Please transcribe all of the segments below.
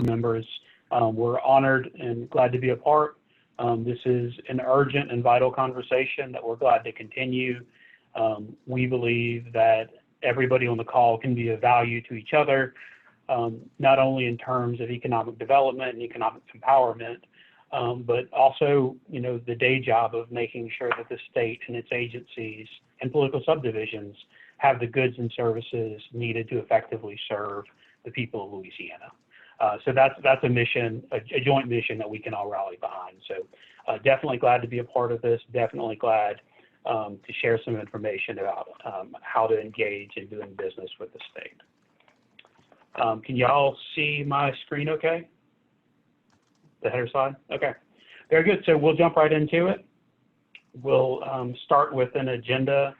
members. We're honored and glad to be a part. This is an urgent and vital conversation that we're glad to continue. We believe that everybody on the call can be of value to each other, not only in terms of economic development and economic empowerment, but also, the day job of making sure that the state and its agencies and political subdivisions have the goods and services needed to effectively serve the people of Louisiana. So that's a mission, a joint mission that we can all rally behind. So definitely glad to be a part of this. Definitely glad to share some information about how to engage in doing business with the state. Can y'all see my screen okay? The header slide? Okay, very good. So we'll jump right into it. We'll start with an agenda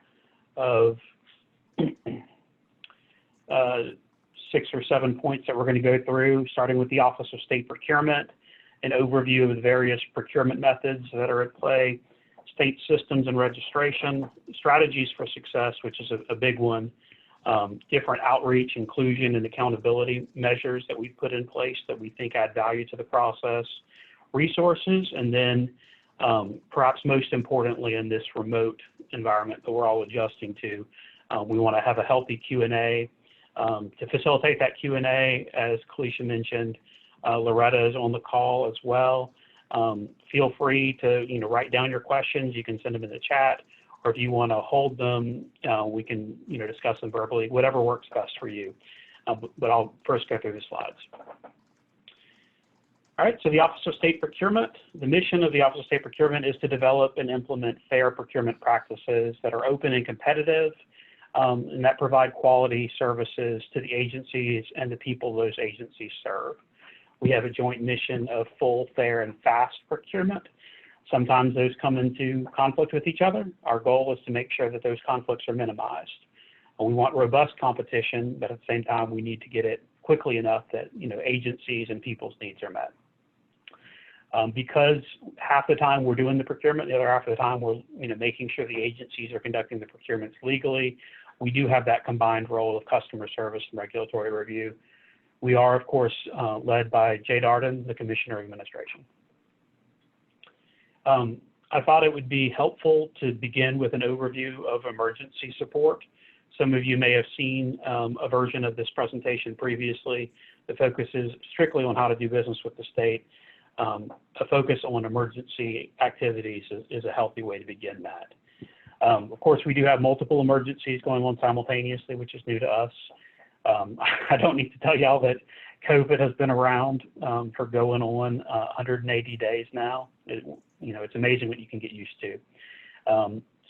of 6 or 7 points that we're going to go through, starting with the Office of State Procurement, an overview of the various procurement methods that are at play, state systems and registration, strategies for success, which is a big one, different outreach, inclusion, and accountability measures that we've put in place that we think add value to the process, resources, and then perhaps most importantly in this remote environment that we're all adjusting to, we want to have a healthy Q&A. To facilitate that Q&A, as Kalisha mentioned, Loretta is on the call as well. Feel free to write down your questions. You can send them in the chat, or if you want to hold them, we can discuss them verbally, whatever works best for you. But I'll first go through the slides. All right, so the Office of State Procurement. The mission of the Office of State Procurement is to develop and implement fair procurement practices that are open and competitive, and that provide quality services to the agencies and the people those agencies serve. We have a joint mission of full, fair, and fast procurement. Sometimes those come into conflict with each other. Our goal is to make sure that those conflicts are minimized. We want robust competition, but at the same time, we need to get it quickly enough that agencies and people's needs are met. Because half the time we're doing the procurement, the other half of the time we're making sure the agencies are conducting the procurements legally, we do have that combined role of customer service and regulatory review. We are, of course, led by Jay Darden, the Commissioner of Administration. I thought it would be helpful to begin with an overview of emergency support. Some of you may have seen a version of this presentation previously. The focus is strictly on how to do business with the state. A focus on emergency activities is a healthy way to begin that. Of course, we do have multiple emergencies going on simultaneously, which is new to us. I don't need to tell y'all that COVID has been around for going on 180 days now. It's amazing what you can get used to.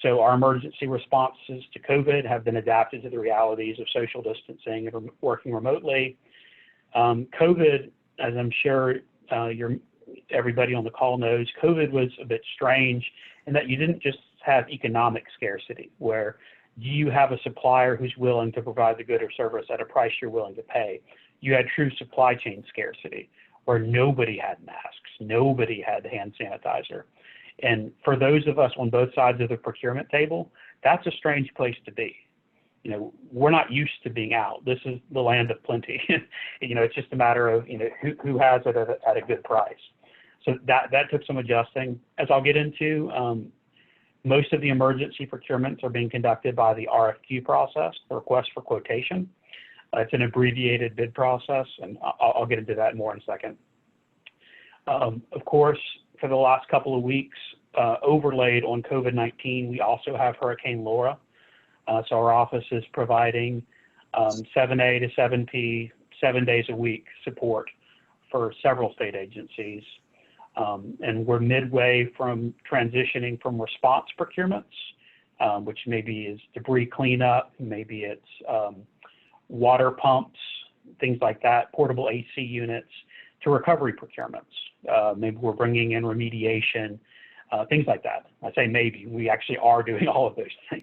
So our emergency responses to COVID have been adapted to the realities of social distancing and working remotely. COVID, as I'm sure everybody on the call knows, COVID was a bit strange in that you didn't just have economic scarcity, where do you have a supplier who's willing to provide the good or service at a price you're willing to pay? You had true supply chain scarcity, where nobody had masks, nobody had hand sanitizer. And for those of us on both sides of the procurement table, that's a strange place to be. We're not used to being out. This is the land of plenty. It's just a matter of who has it at a good price. So that took some adjusting. As I'll get into, most of the emergency procurements are being conducted by the RFQ process, the request for quotation. It's an abbreviated bid process, and I'll get into that more in a second. Of course, for the last couple of weeks, overlaid on COVID-19, we also have Hurricane Laura. So our office is providing 7A to 7P, 7 days a week support for several state agencies. And we're midway from transitioning from response procurements, which maybe is debris cleanup, maybe it's water pumps, things like that, portable AC units, to recovery procurements. Maybe we're bringing in remediation, things like that. I say maybe, we actually are doing all of those things.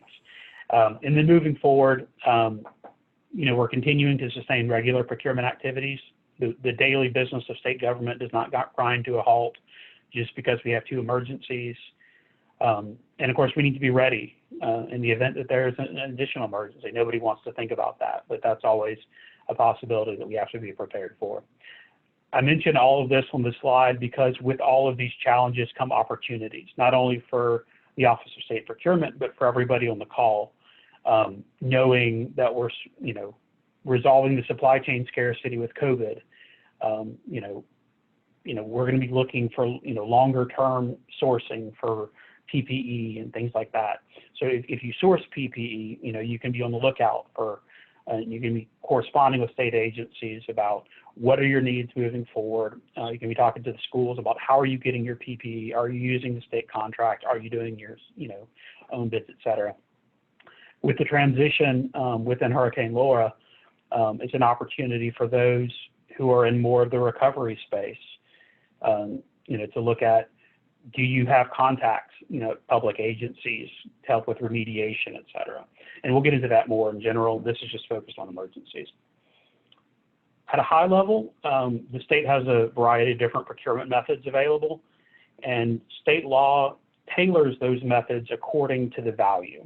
And then moving forward, we're continuing to sustain regular procurement activities. The daily business of state government does not grind to a halt just because we have two emergencies. And of course, we need to be ready in the event that there's an additional emergency. Nobody wants to think about that, but that's always a possibility that we have to be prepared for. I mentioned all of this on the slide because with all of these challenges come opportunities, not only for the Office of State Procurement, but for everybody on the call, knowing that we're, resolving the supply chain scarcity with COVID. We're going to be looking for, longer term sourcing for PPE and things like that. So if you source PPE, you can be on the lookout for, you can be corresponding with state agencies about what are your needs moving forward. You can be talking to the schools about how are you getting your PPE? Are you using the state contract? Are you doing your, own bids, et cetera? With the transition within Hurricane Laura, it's an opportunity for those who are in more of the recovery space, to look at, do you have contacts, public agencies to help with remediation, et cetera? And we'll get into that more in general. This is just focused on emergencies. At a high level, the state has a variety of different procurement methods available, and state law tailors those methods according to the value.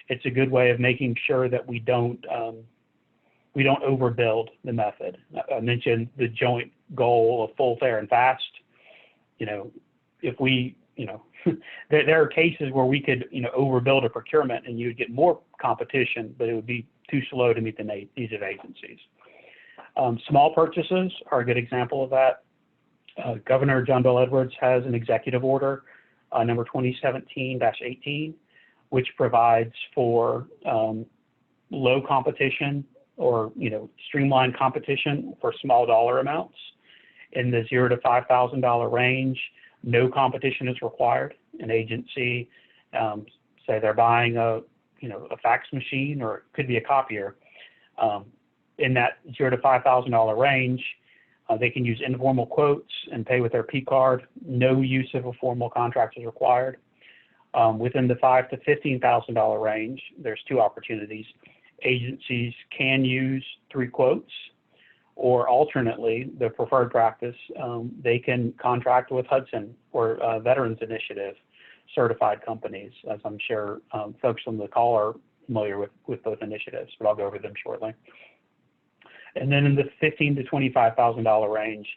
It's a good way of making sure that we don't overbuild the method. I mentioned the joint goal of full, fair, and fast. If we, there are cases where we could, overbuild a procurement and you would get more competition, but it would be too slow to meet the needs of agencies. Small purchases are a good example of that. Governor John Bel Edwards has an executive order, number 2017-18, which provides for low competition or streamlined competition for small dollar amounts. In the $0 to $5,000 range, no competition is required. An agency, say they're buying a fax machine, or it could be a copier. In that $0 to $5,000 range, they can use informal quotes and pay with their P card. No use of a formal contract is required. Within the $5,000 to $15,000 range, there's two opportunities. Agencies can use 3 quotes, or alternately, the preferred practice, they can contract with Hudson or Veterans Initiative certified companies, as I'm sure folks on the call are familiar with both initiatives, but I'll go over them shortly. And then in the $15,000 to $25,000 range,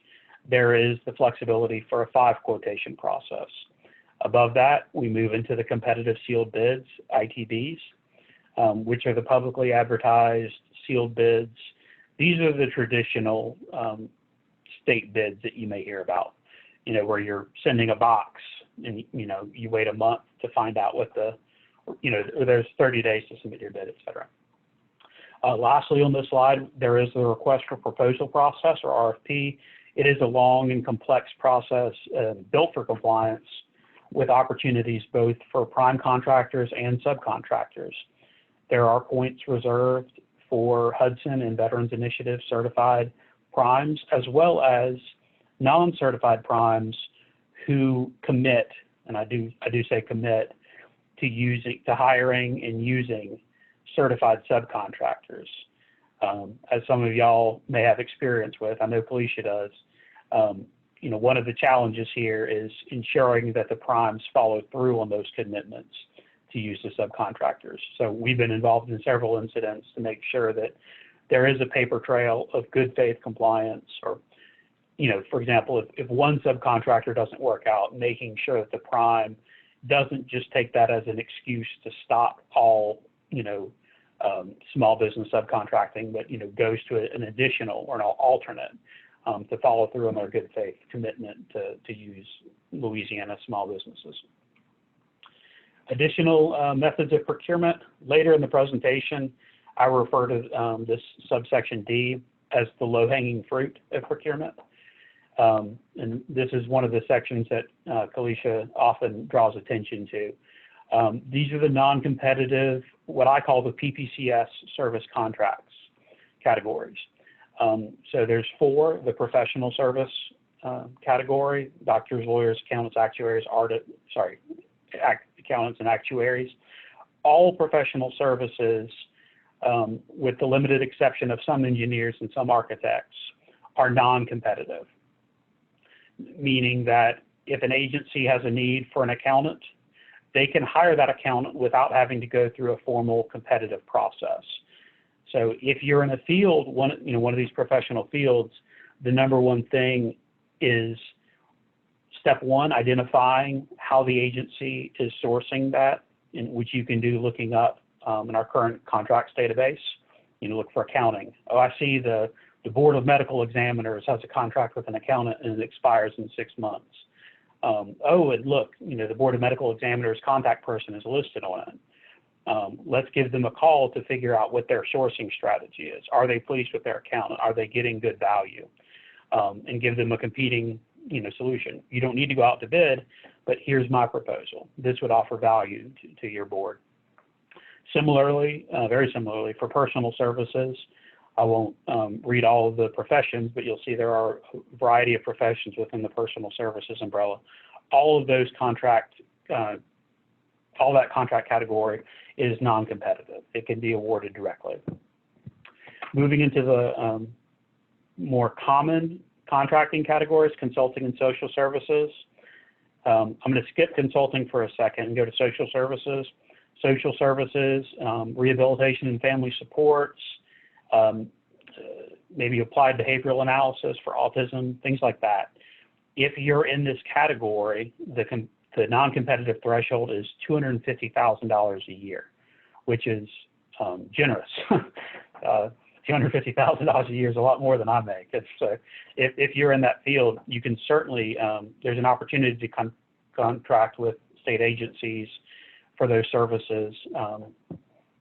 there is the flexibility for a 5 quotation process. Above that, we move into the competitive sealed bids, ITBs, which are the publicly advertised sealed bids. These are the traditional state bids that you may hear about, where you're sending a box and, you wait a month to find out what or there's 30 days to submit your bid, et cetera. Lastly, on this slide, there is the request for proposal process, or RFP. It is a long and complex process built for compliance, with opportunities both for prime contractors and subcontractors. There are points reserved for Hudson and Veterans Initiative certified primes, as well as non-certified primes who commit, and I do say commit, to hiring and using certified subcontractors. As some of y'all may have experience with, I know Felicia does, one of the challenges here is ensuring that the primes follow through on those commitments to use the subcontractors. So we've been involved in several incidents to make sure that there is a paper trail of good faith compliance, or, for example, if one subcontractor doesn't work out, making sure that the prime doesn't just take that as an excuse to stop all, small business subcontracting, but, goes to an additional or an alternate to follow through on their good faith commitment to use Louisiana small businesses. Additional methods of procurement. Later in the presentation, I refer to this subsection D as the low-hanging fruit of procurement. And this is one of the sections that Kalisha often draws attention to. These are the non-competitive, what I call the PPCS service contracts categories. So there's 4, the professional service category: doctors, lawyers, accountants, actuaries, accountants and actuaries. All professional services, with the limited exception of some engineers and some architects, are non-competitive, meaning that if an agency has a need for an accountant, they can hire that accountant without having to go through a formal competitive process. So if you're in a field, one of these professional fields, the number one thing is step one, identifying how the agency is sourcing that, which you can do looking up in our current contracts database. You know, look for accounting. Oh, I see the Board of Medical Examiners has a contract with an accountant and it expires in 6 months. Oh, and look, you know, the Board of Medical Examiners contact person is listed on it. Let's give them a call to figure out what their sourcing strategy is. Are they pleased with their accountant? Are they getting good value? And give them a competing, you know, solution. You don't need to go out to bid, but here's my proposal. This would offer value to your board. Similarly, very similarly, for personal services, I won't read all of the professions, but you'll see there are a variety of professions within the personal services umbrella. All of those all that contract category is non-competitive. It can be awarded directly. Moving into the more common contracting categories, consulting and social services. I'm going to skip consulting for a second and go to social services. Social services, rehabilitation and family supports, maybe applied behavioral analysis for autism, things like that. If you're in this category, the non-competitive threshold is $250,000 a year, which is generous. $250,000 a year is a lot more than I make. It's, if you're in that field, you can certainly, there's an opportunity to contract with state agencies for those services,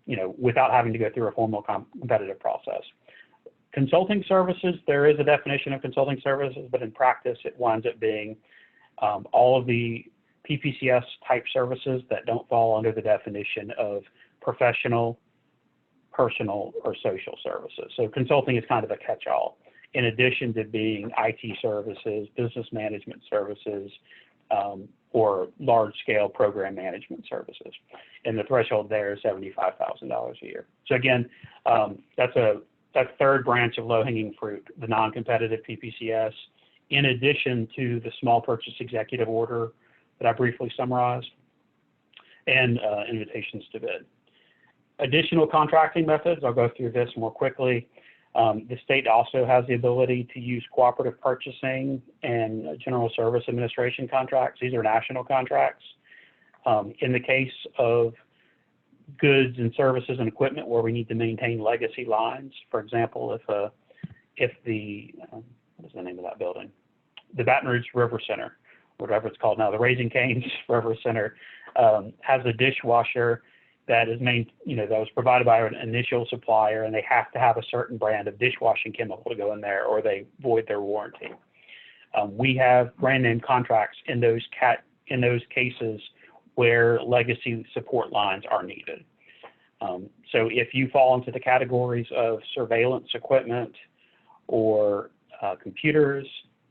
you know, without having to go through a formal competitive process. Consulting services, there is a definition of consulting services, but in practice, it winds up being all of the PPCS type services that don't fall under the definition of professional, personal, or social services. So consulting is kind of a catch-all, in addition to being IT services, business management services, or large-scale program management services. And the threshold there is $75,000 a year. So again, that's a third branch of low-hanging fruit, the non-competitive PPCS, in addition to the small purchase executive order that I briefly summarized, and invitations to bid. Additional contracting methods, I'll go through this more quickly. The state also has the ability to use cooperative purchasing and general service administration contracts. These are national contracts. In the case of goods and services and equipment where we need to maintain legacy lines, for example, if the, what is the name of that building? The Baton Rouge River Center, whatever it's called now, the Raising Cane's River Center, has a dishwasher that is that was provided by an initial supplier, and they have to have a certain brand of dishwashing chemical to go in there, or they void their warranty. We have brand name contracts in those cases where legacy support lines are needed. So if you fall into the categories of surveillance equipment or computers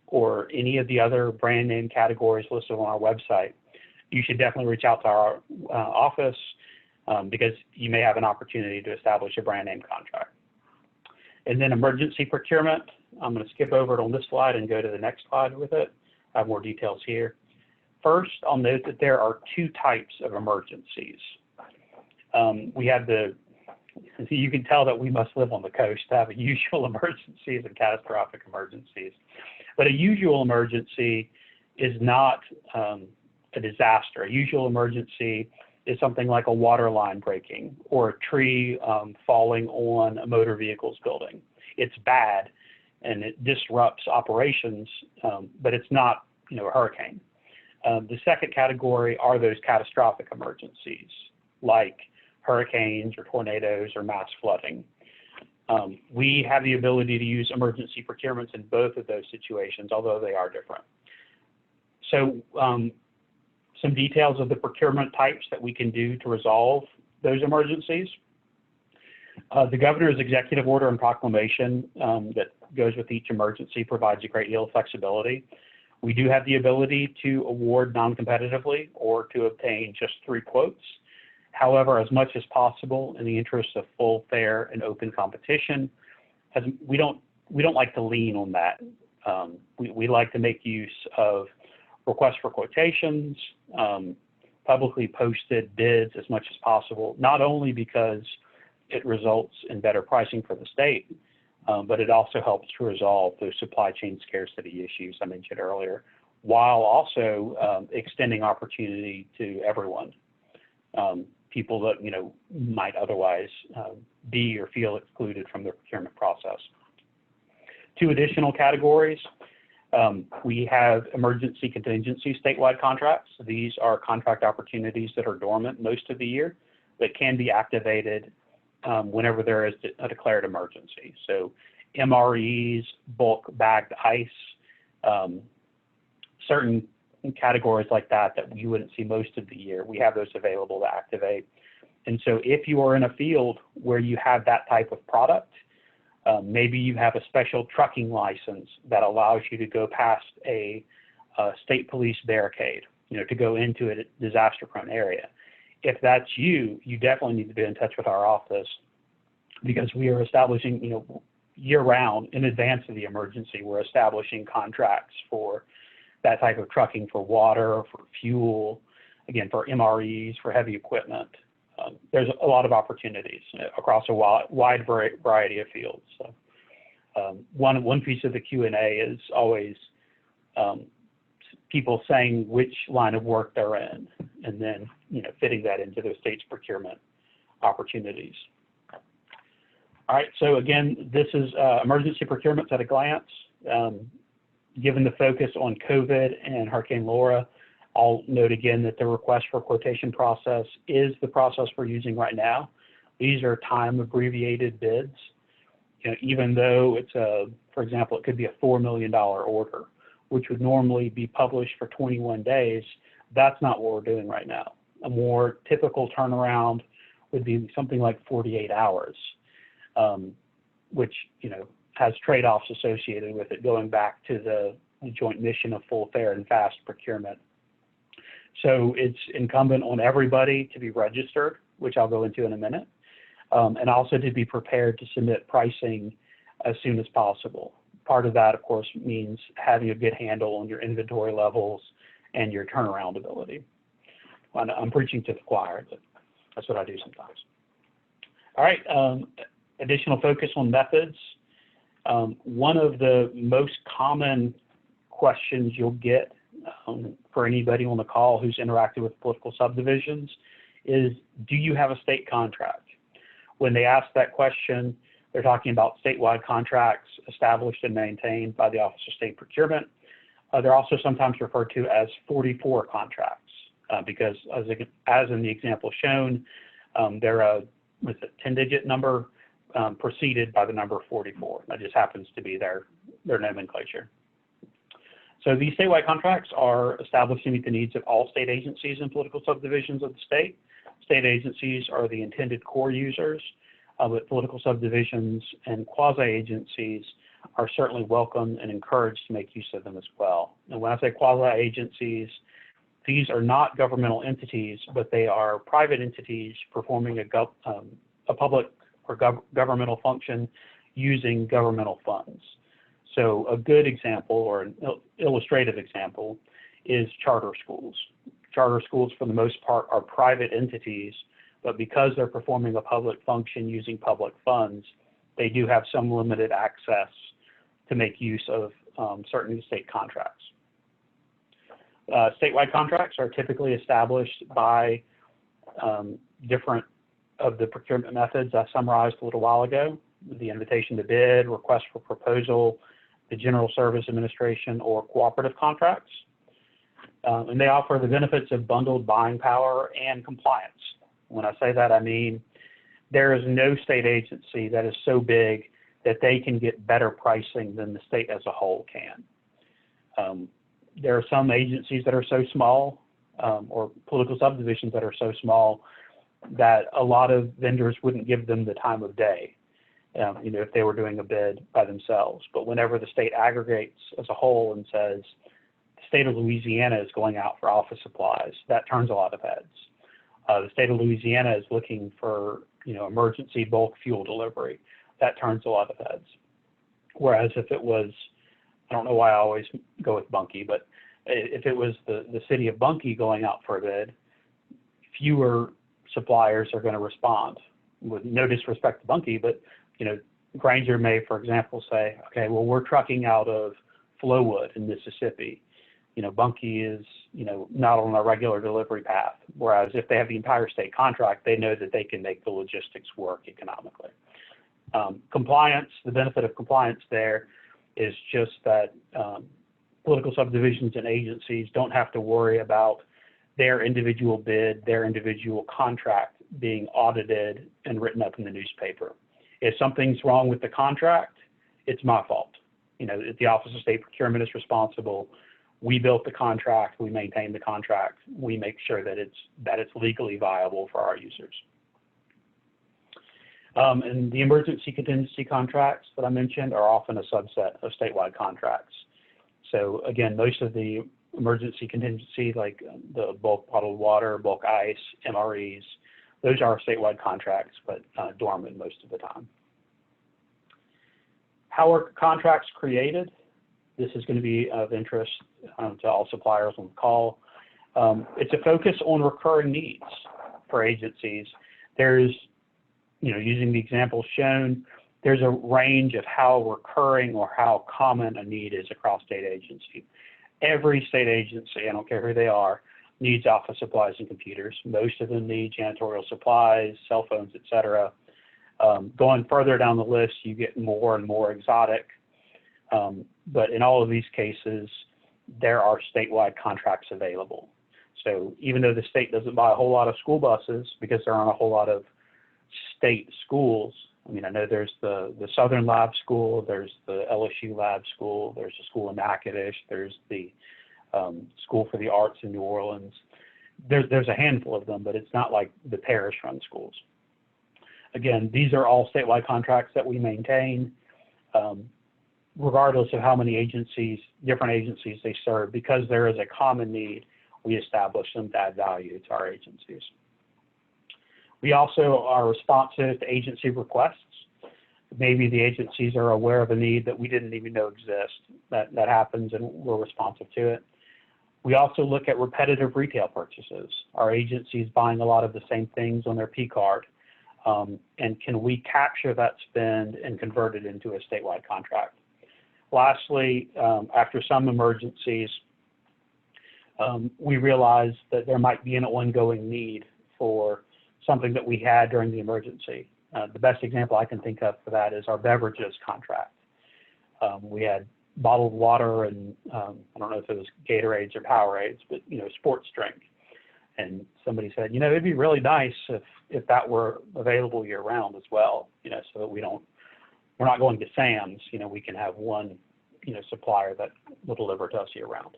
or any of the other brand name categories listed on our website, you should definitely reach out to our office because you may have an opportunity to establish a brand name contract. And then emergency procurement, I'm going to skip over it on this slide and go to the next slide with it. I have more details here. First, I'll note that there are two types of emergencies. We have you can tell that we must live on the coast to have usual emergencies and catastrophic emergencies. But a usual emergency is not a disaster. A usual emergency is something like a water line breaking or a tree falling on a motor vehicles building. It's bad and it disrupts operations, but it's not, a hurricane. The second category are those catastrophic emergencies, like hurricanes or tornadoes or mass flooding. We have the ability to use emergency procurements in both of those situations, although they are different. So some details of the procurement types that we can do to resolve those emergencies. The governor's executive order and proclamation that goes with each emergency provides a great deal of flexibility. We do have the ability to award non-competitively or to obtain just 3 quotes. However, as much as possible in the interest of full, fair, and open competition, as we don't like to lean on that. We like to make use of requests for quotations, publicly posted bids as much as possible, not only because it results in better pricing for the state, but it also helps to resolve those supply chain scarcity issues I mentioned earlier, while also extending opportunity to everyone, people that might otherwise be or feel excluded from the procurement process. Two additional categories. We have emergency contingency statewide contracts. These are contract opportunities that are dormant most of the year, but can be activated whenever there is a declared emergency. So MREs, bulk bagged ice, certain categories like that you wouldn't see most of the year, we have those available to activate. And so if you are in a field where you have that type of product, maybe you have a special trucking license that allows you to go past a state police barricade, to go into a disaster-prone area. If that's you, you definitely need to be in touch with our office, because we are establishing, year-round, in advance of the emergency, we're establishing contracts for that type of trucking, for water, for fuel, again, for MREs, for heavy equipment. There's a lot of opportunities across a wide variety of fields. So, one piece of the Q&A is always people saying which line of work they're in, and then fitting that into the state's procurement opportunities. All right, so again, this is emergency procurements at a glance. Given the focus on COVID and Hurricane Laura, I'll note again that the request for quotation process is the process we're using right now. These are time abbreviated bids. Even though it's for example, it could be a $4 million order, which would normally be published for 21 days. That's not what we're doing right now. A more typical turnaround would be something like 48 hours, which has trade-offs associated with it, going back to the joint mission of full, fair, and fast procurement. So it's incumbent on everybody to be registered, which I'll go into in a minute, and also to be prepared to submit pricing as soon as possible. Part of that, of course, means having a good handle on your inventory levels and your turnaround ability. I'm preaching to the choir, but that's what I do sometimes. All right, additional focus on methods. One of the most common questions you'll get for anybody on the call who's interacted with political subdivisions is, do you have a state contract? When they ask that question, they're talking about statewide contracts established and maintained by the Office of State Procurement. They're also sometimes referred to as 44 contracts because, as in the example shown, they're a 10-digit number preceded by the number 44. That just happens to be their nomenclature. So these statewide contracts are established to meet the needs of all state agencies and political subdivisions of the state. State agencies are the intended core users, but political subdivisions and quasi-agencies are certainly welcome and encouraged to make use of them as well. And when I say quasi-agencies, these are not governmental entities, but they are private entities performing a public or governmental function using governmental funds. So a good example, or an illustrative example, is charter schools. Charter schools, for the most part, are private entities, but because they're performing a public function using public funds, they do have some limited access to make use of certain state contracts. Statewide contracts are typically established by different of the procurement methods I summarized a little while ago: the invitation to bid, request for proposal, the General Service Administration, or cooperative contracts. And they offer the benefits of bundled buying power and compliance. When I say that, I mean there is no state agency that is so big that they can get better pricing than the state as a whole can. There are some agencies that are so small, or political subdivisions that are so small, that a lot of vendors wouldn't give them the time of day, if they were doing a bid by themselves. But whenever the state aggregates as a whole and says, the state of Louisiana is going out for office supplies, that turns a lot of heads. The state of Louisiana is looking for, emergency bulk fuel delivery. That turns a lot of heads. Whereas if it was, I don't know why I always go with Bunkie, but if it was the city of Bunkie going out for a bid, fewer suppliers are going to respond. With no disrespect to Bunkie, but Granger may, for example, say, okay, well, we're trucking out of Flowwood in Mississippi. Bunkie is, not on a regular delivery path. Whereas if they have the entire state contract, they know that they can make the logistics work economically. Compliance, the benefit of compliance there is just that political subdivisions and agencies don't have to worry about their individual bid, their individual contract being audited and written up in the newspaper. If something's wrong with the contract, it's my fault. If the Office of State Procurement is responsible, we built the contract, we maintain the contract, we make sure that it's legally viable for our users. And the emergency contingency contracts that I mentioned are often a subset of statewide contracts. So again, most of the emergency contingency, like the bulk bottled water, bulk ice, MREs, those are statewide contracts, but dormant most of the time. How are contracts created? This is going to be of interest to all suppliers on the call. It's a focus on recurring needs for agencies. There's, using the examples shown, there's a range of how recurring or how common a need is across state agencies. Every state agency, I don't care who they are, needs office supplies and computers. Most of them need janitorial supplies, cell phones, et cetera. Going further down the list, you get more and more exotic. But in all of these cases, there are statewide contracts available. So even though the state doesn't buy a whole lot of school buses because there aren't a whole lot of state schools, I know there's the Southern Lab School, there's the LSU Lab School, there's a school in Natchitoches, there's the School for the Arts in New Orleans. There's a handful of them, but it's not like the parish-run schools. Again, these are all statewide contracts that we maintain, regardless of how many different agencies they serve. Because there is a common need, we establish them to add value to our agencies. We also are responsive to agency requests. Maybe the agencies are aware of a need that we didn't even know exists. That happens, and we're responsive to it. We also look at repetitive retail purchases. Our agencies buying a lot of the same things on their P card. And can we capture that spend and convert it into a statewide contract? Lastly, after some emergencies, we realize that there might be an ongoing need for something that we had during the emergency. The best example I can think of for that is our beverages contract. We had bottled water and I don't know if it was Gatorades or Powerades, but sports drink. And somebody said, it'd be really nice if that were available year round as well, so that we're not going to Sam's, we can have one, supplier that will deliver to us year round.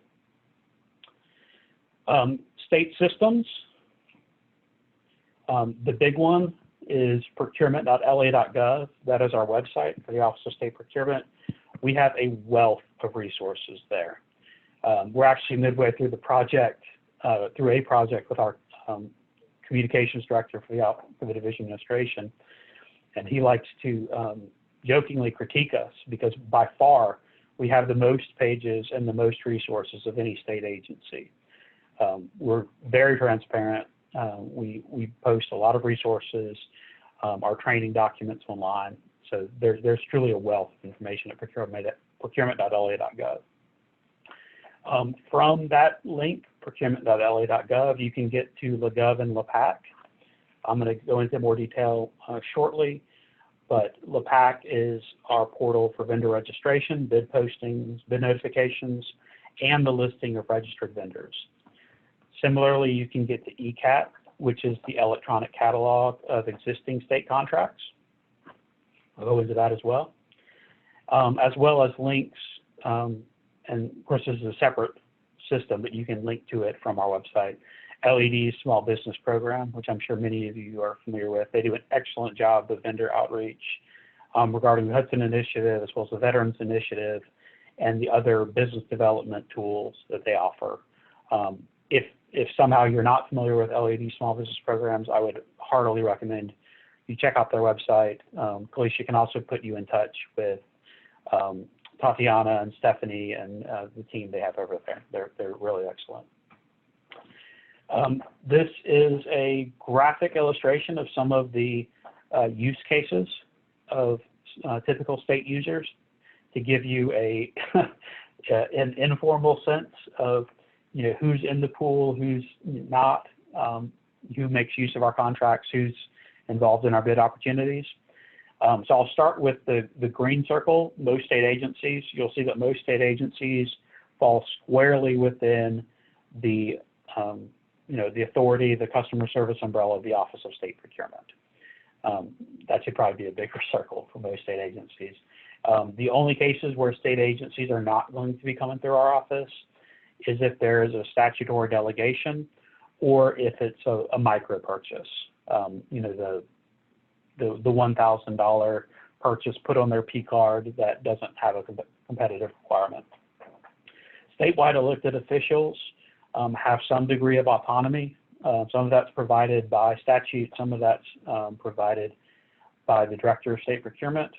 State systems. The big one is procurement.la.gov. That is our website for the Office of State Procurement. We have a wealth of resources there. We're actually midway through the project, with our communications director for the division administration, and he likes to jokingly critique us because by far we have the most pages and the most resources of any state agency. We're very transparent. We post a lot of resources, our training documents online. So there's truly a wealth of information at procurement.la.gov. From that link, procurement.la.gov, you can get to LaGov and LAPAC. I'm going to go into more detail shortly, but LAPAC is our portal for vendor registration, bid postings, bid notifications, and the listing of registered vendors. Similarly, you can get to ECAT, which is the electronic catalog of existing state contracts. I'll go into that as well as links. And of course, this is a separate system, but you can link to it from our website. LED's Small Business Program, which I'm sure many of you are familiar with. They do an excellent job with vendor outreach regarding the Hudson Initiative, as well as the Veterans Initiative, and the other business development tools that they offer. If somehow you're not familiar with LED Small Business Programs, I would heartily recommend you check out their website. Kalisha can also put you in touch with Tatiana and Stephanie and the team they have over there. They're really excellent. This is a graphic illustration of some of the use cases of typical state users to give you a an informal sense of who's in the pool, who's not, who makes use of our contracts, who's involved in our bid opportunities. So I'll start with the green circle, most state agencies. You'll see that most state agencies fall squarely within the the authority, the customer service umbrella of the Office of State Procurement. That should probably be a bigger circle for most state agencies. The only cases where state agencies are not going to be coming through our office is if there is a statutory delegation or if it's a micro purchase. The $1,000 purchase put on their P card that doesn't have a competitive requirement. Statewide elected officials have some degree of autonomy. Some of that's provided by statute, some of that's provided by the Director of State Procurement.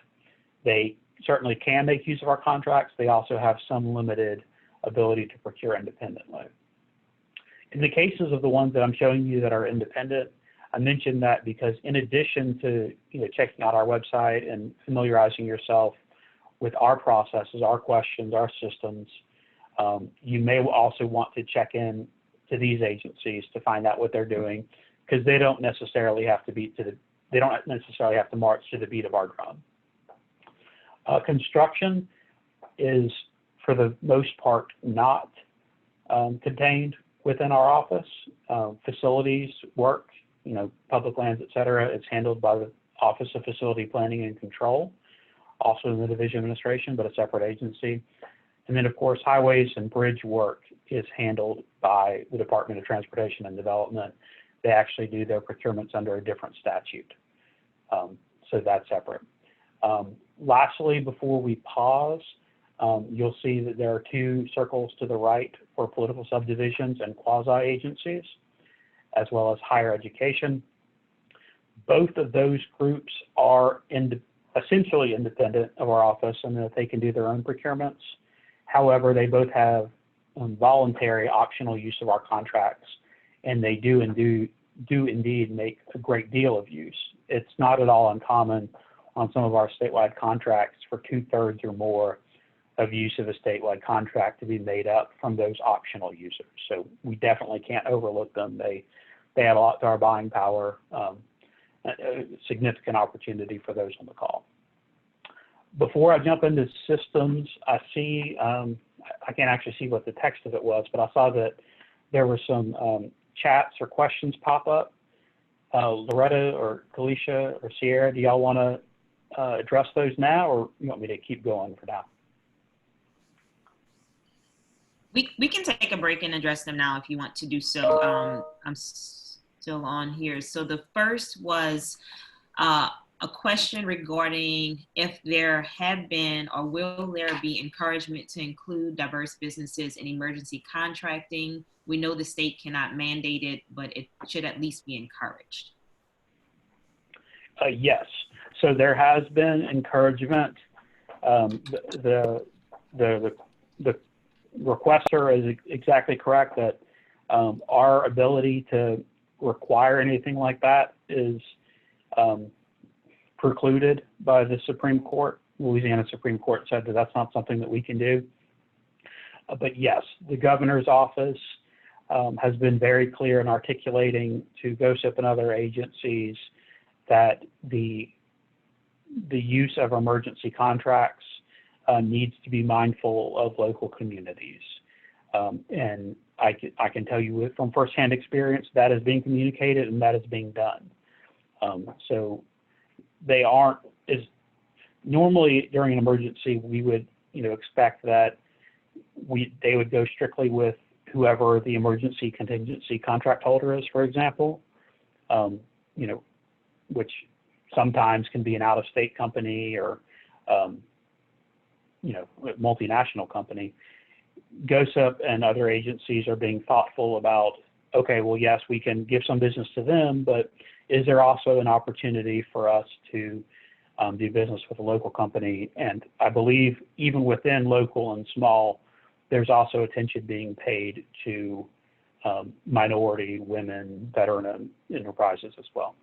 They certainly can make use of our contracts. They also have some limited ability to procure independently. In the cases of the ones that I'm showing you that are independent, I mentioned that because in addition to checking out our website and familiarizing yourself with our processes, our questions, our systems, you may also want to check in to these agencies to find out what they're doing, because they don't necessarily have to march to the beat of our drum. Construction is, for the most part, not contained within our office. Facilities work, public lands, et cetera, is handled by the Office of Facility Planning and Control, also in the Division of Administration, but a separate agency. And then, of course, highways and bridge work is handled by the Department of Transportation and Development. They actually do their procurements under a different statute. So that's separate. Lastly, before we pause, you'll see that there are two circles to the right for political subdivisions and quasi-agencies, as well as higher education. Both of those groups are essentially independent of our office and that they can do their own procurements. However, they both have voluntary optional use of our contracts, and they do indeed make a great deal of use. It's not at all uncommon on some of our statewide contracts for 2/3 or more of use of a statewide contract to be made up from those optional users. So we definitely can't overlook them. They add a lot to our buying power, a significant opportunity for those on the call. Before I jump into systems, I see, I can't actually see what the text of it was, but I saw that there were some chats or questions pop up. Loretta or Kalisha or Sierra, do y'all want to address those now, or you want me to keep going for now? We can take a break and address them now if you want to do so. I'm still on here. So the first was a question regarding if there have been or will there be encouragement to include diverse businesses in emergency contracting. We know the state cannot mandate it, but it should at least be encouraged. Yes. So there has been encouragement. The requester is exactly correct that our ability to require anything like that is precluded by the Supreme Court. Louisiana Supreme Court said that that's not something that we can do. But yes, the governor's office has been very clear in articulating to GOSIP and other agencies that the use of emergency contracts needs to be mindful of local communities. And I can tell you from firsthand experience that is being communicated and that is being done. So they aren't as normally during an emergency we would expect that they would go strictly with whoever the emergency contingency contract holder is, for example, which sometimes can be an out-of-state company or multinational company. GOSIP and other agencies are being thoughtful about, okay, well, yes, we can give some business to them, but is there also an opportunity for us to do business with a local company? And I believe even within local and small, there's also attention being paid to minority, women, veteran enterprises as well.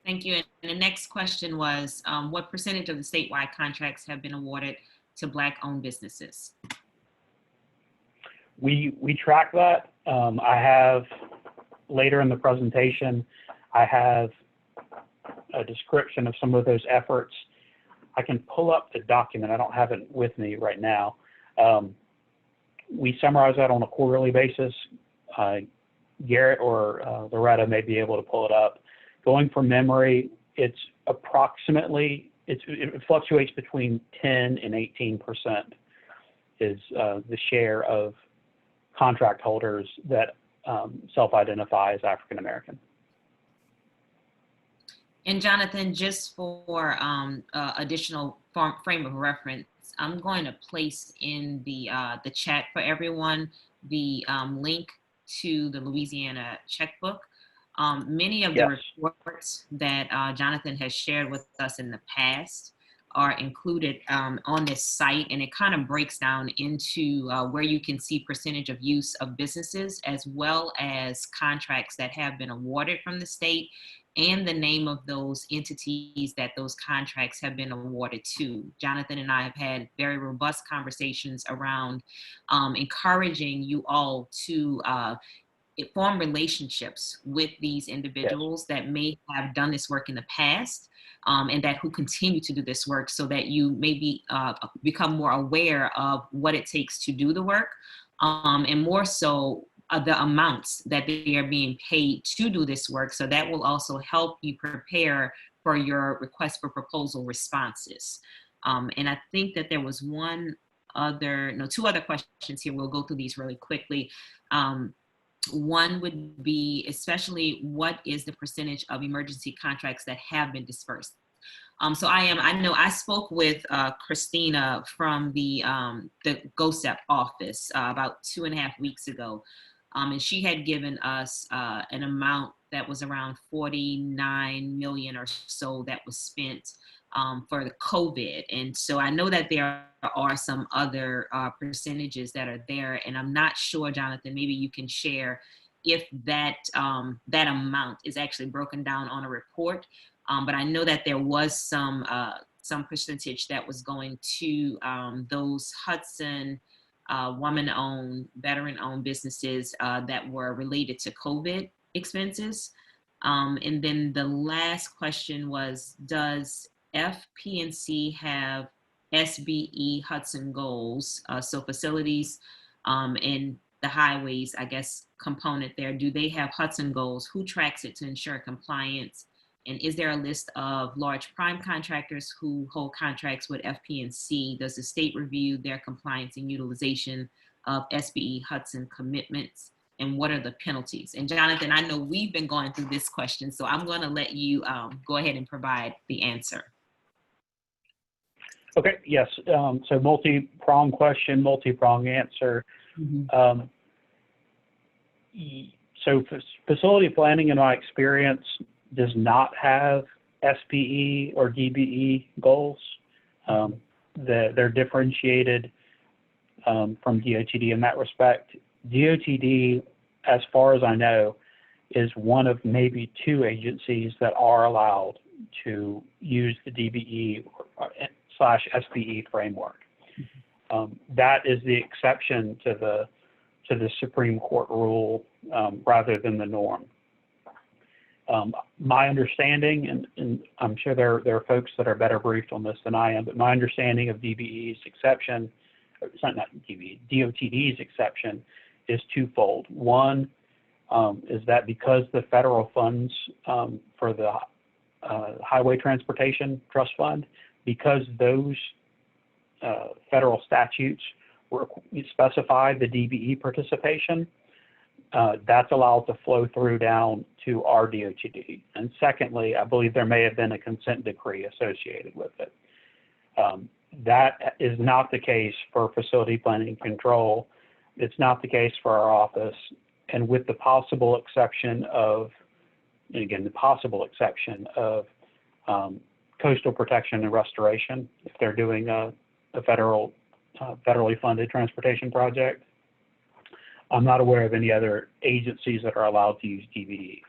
Thank you. And the next question was, what percentage of the statewide contracts have been awarded to Black-owned businesses? We track that. I have, later in the presentation, I have a description of some of those efforts. I can pull up the document. I don't have it with me right now. We summarize that on a quarterly basis. Garrett or Loretta may be able to pull it up. Going from memory, it's approximately, it fluctuates between 10 and 18% is the share of contract holders that self-identify as African American. And Jonathan, just for additional frame of reference, I'm going to place in the chat for everyone the link to the Louisiana checkbook. Many of the reports that Jonathan has shared with us in the past are included on this site, and it kind of breaks down into where you can see percentage of use of businesses, as well as contracts that have been awarded from the state, and the name of those entities that those contracts have been awarded to. Jonathan and I have had very robust conversations around encouraging you all to form relationships with these individuals that may have done this work in the past, and that who continue to do this work, so that you maybe become more aware of what it takes to do the work, and more so the amounts that they are being paid to do this work. So that will also help you prepare for your request for proposal responses. And I think that there was two other questions here. We'll go through these really quickly. One would be, especially, what is the percentage of emergency contracts that have been dispersed? So I know I spoke with Christina from the GOSEP office about 2.5 weeks ago, and she had given us an amount that was around 49 million or so that was spent for the COVID. And so I know that there are some other percentages that are there, and I'm not sure, Jonathan, maybe you can share if that that amount is actually broken down on a report. But I know that there was some percentage that was going to those Hudson woman-owned, veteran-owned businesses that were related to COVID expenses. And then the last question was, does FP&C have SBE Hudson goals? So facilities and the highways, I guess, component there, do they have Hudson goals? Who tracks it to ensure compliance? And is there a list of large prime contractors who hold contracts with FP&C? Does the state review their compliance and utilization of SBE Hudson commitments? And what are the penalties? And Jonathan, I know we've been going through this question, so I'm going to let you go ahead and provide the answer. Okay, yes. So multi-pronged question, multi-pronged answer. Mm-hmm. So facility planning, in my experience, does not have SPE or DBE goals. They're differentiated from DOTD in that respect. DOTD, as far as I know, is one of maybe 2 agencies that are allowed to use the DBE / SPE framework. That is the exception to the Supreme Court rule rather than the norm. My understanding, and I'm sure there are folks that are better briefed on this than I am, but my understanding of DBE's exception, it's not DBE, DOTD's exception is twofold. One is that because the federal funds for the Highway Transportation Trust Fund, because those federal statutes specify the DBE participation, that's allowed to flow through down to our DOTD. And secondly, I believe there may have been a consent decree associated with it. That is not the case for facility planning and control. It's not the case for our office. And with the possible exception of, and again, the possible exception of coastal protection and restoration, if they're doing a federally funded transportation project, I'm not aware of any other agencies that are allowed to use DBEs.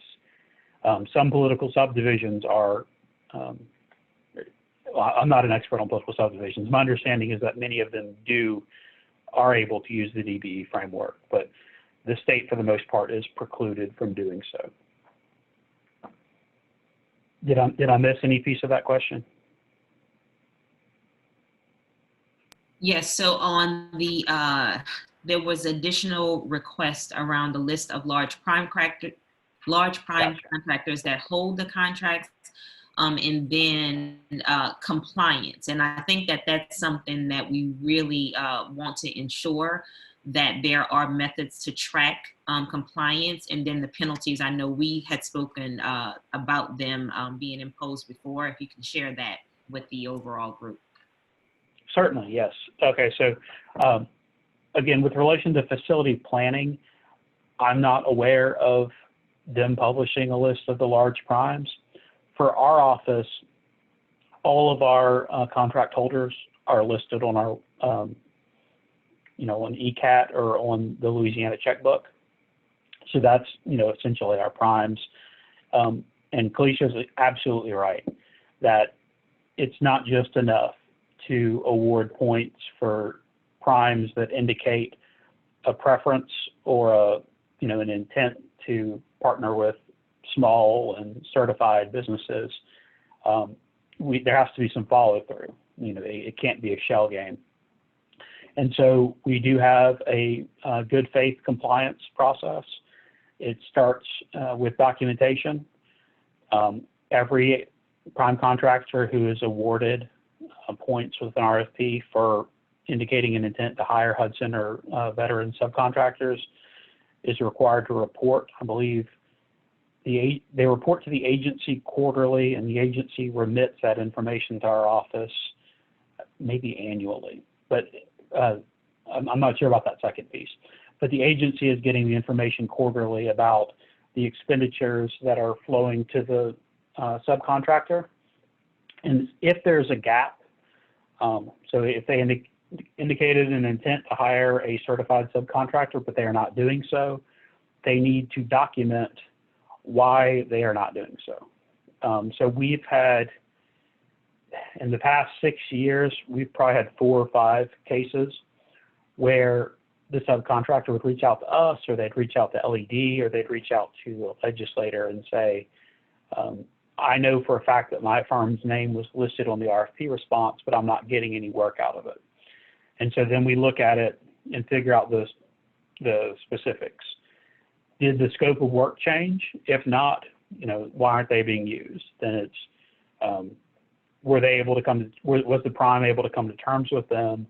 Some political subdivisions are, well, I'm not an expert on political subdivisions. My understanding is that many of them are able to use the DBE framework, but the state, for the most part, is precluded from doing so. Did I miss any piece of that question? Yes, so on the, there was additional request around the list of large prime contractors that hold the contracts, and then compliance. And I think that that's something that we really want to ensure, that there are methods to track compliance, and then the penalties. I know we had spoken about them being imposed before. If you can share that with the overall group. Certainly, yes. Okay, so again, with relation to facility planning, I'm not aware of them publishing a list of the large primes. For our office, all of our contract holders are listed on our, on ECAT or on the Louisiana checkbook. So that's, essentially our primes. And Kalisha is absolutely right that it's not just enough to award points for primes that indicate a preference or an intent to partner with small and certified businesses. There has to be some follow through. It can't be a shell game. And so we do have a good faith compliance process. It starts with documentation. Every prime contractor who is awarded points with an RFP for indicating an intent to hire Hudson or veteran subcontractors is required to report. I believe they report to the agency quarterly, and the agency remits that information to our office maybe annually. But I'm not sure about that second piece. But the agency is getting the information quarterly about the expenditures that are flowing to the subcontractor. And if there's a gap, so if they indicated an intent to hire a certified subcontractor, but they are not doing so, they need to document why they are not doing so. So we've had, in the past 6 years, we've probably had 4 or 5 cases where the subcontractor would reach out to us, or they'd reach out to LED, or they'd reach out to a legislator and say, I know for a fact that my firm's name was listed on the RFP response, but I'm not getting any work out of it. And so then we look at it and figure out the specifics. Did the scope of work change? If not, why aren't they being used? Then it's, were they able to was the prime able to come to terms with them?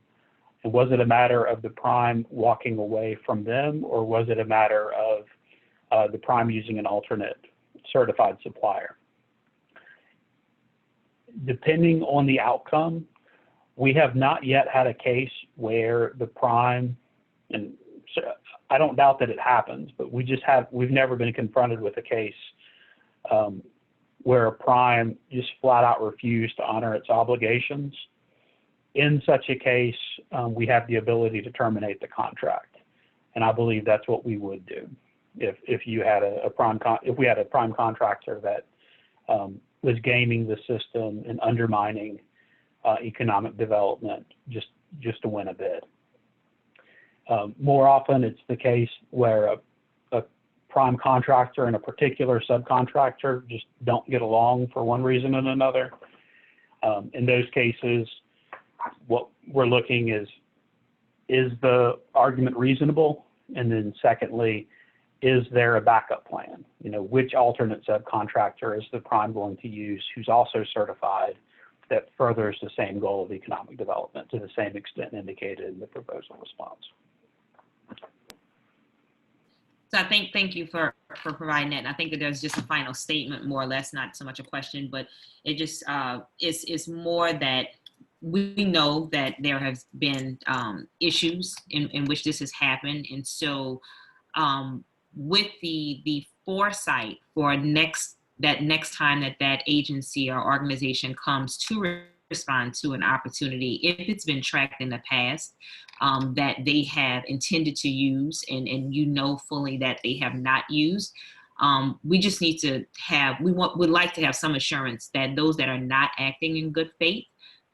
And was it a matter of the prime walking away from them, or was it a matter of the prime using an alternate certified supplier? Depending on the outcome, we have not yet had a case where the prime, and I don't doubt that it happens, but we've never been confronted with a case where a prime just flat out refused to honor its obligations. In such a case, we have the ability to terminate the contract, and I believe that's what we would do if you had if we had a prime contractor that was gaming the system and undermining economic development just to win a bid. More often, it's the case where a prime contractor and a particular subcontractor just don't get along for one reason and another. In those cases, what we're looking is the argument reasonable? And then secondly, is there a backup plan? Which alternate subcontractor is the prime going to use who's also certified that furthers the same goal of economic development to the same extent indicated in the proposal response? So thank you for providing that. And I think that there's just a final statement, more or less, not so much a question, but it just is more that we know that there have been issues in which this has happened. And so with the foresight for next time that agency or organization comes to respond to an opportunity, if it's been tracked in the past, that they have intended to use and fully that they have not used, We just need to have, would like to have some assurance that those that are not acting in good faith,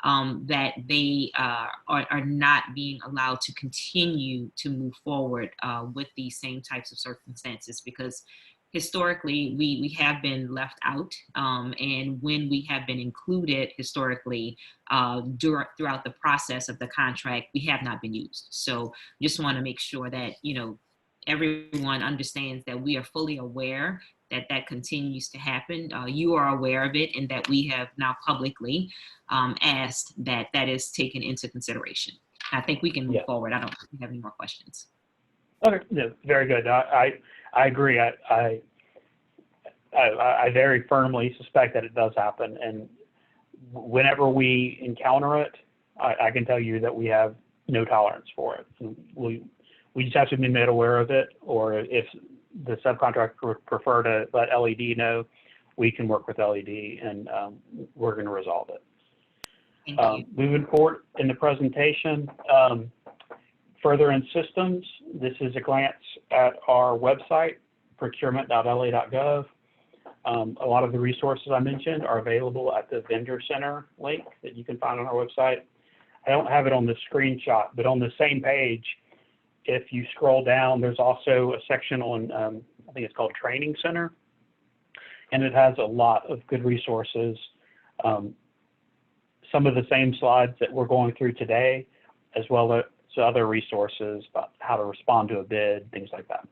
that they are not being allowed to continue to move forward with these same types of circumstances, because historically we have been left out, and when we have been included historically throughout the process of the contract, we have not been used. So just want to make sure that, you know, everyone understands that we are fully aware that that continues to happen. You are aware of it, and that we have now publicly asked that that is taken into consideration. I think we can move forward. I don't have any more questions. Okay, no, very good. I agree. I very firmly suspect that it does happen, and whenever we encounter it, I can tell you that we have no tolerance for it. We just have to be made aware of it, or if the subcontractor would prefer to let LED know, we can work with LED, and we're going to resolve it. Thank you. Moving forward in the presentation, further in systems, this is a glance at our website, procurement.la.gov. A lot of the resources I mentioned are available at the vendor center link that you can find on our website. I don't have it on the screenshot, but on the same page, if you scroll down, there's also a section on, I think it's called Training Center, and it has a lot of good resources. Some of the same slides that we're going through today, as well as other resources about how to respond to a bid, things like that.